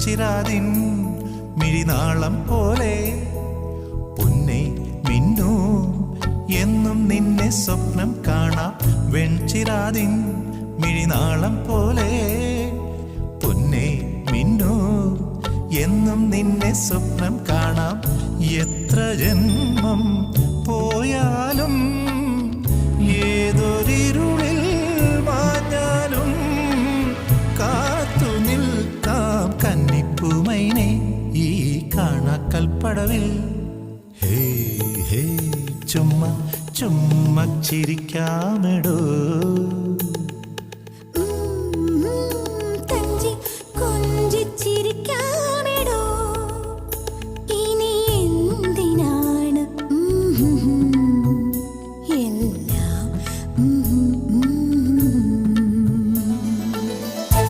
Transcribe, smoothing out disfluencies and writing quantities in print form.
വെൺചിരാതിൻ മിഴിനാളം പോലെ പൊന്നെ മിന്നു എന്നും നിന്നെ സ്വപ്നം കാണാം വെൺചിരാതിൻ മിഴിനാളം പോലെ പൊന്നെ മിന്നു എന്നും നിന്നെ സ്വപ്നം കാണാം എത്ര ജന്മം പോയാലും ഏതൊരിരുളിൽ മാഞ്ഞാലും കാത്തു നിൽക്കാം കന്നിപ്പൂമൈനെ ഈ കാണാക്കൽപ്പടവിൽ ഹേ ഹേ ചുമ്മാ ചുമ്മാ ചിരിക്കാമെടോ